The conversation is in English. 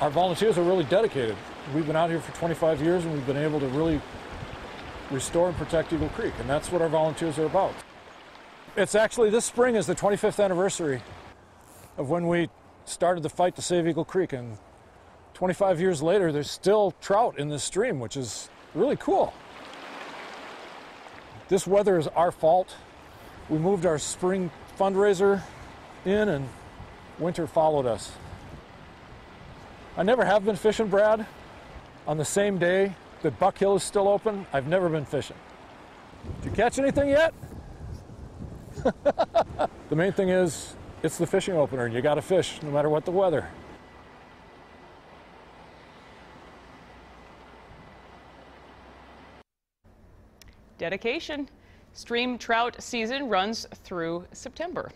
our volunteers are really dedicated. We've been out here for 25 years, and we've been able to really restore and protect Eagle Creek, and that's what our volunteers are about. It's actually, this spring is the 25th anniversary of when we started the fight to save Eagle Creek, and 25 years later there's still trout in this stream, which is really cool. This weather is our fault. We moved our spring fundraiser in and winter followed us. I never have been fishing, Brad. On the same day that Buck Hill is still open, I've never been fishing. Did you catch anything yet? The main thing is, it's the fishing opener, and you gotta fish no matter what the weather. Dedication. Stream trout season runs through September.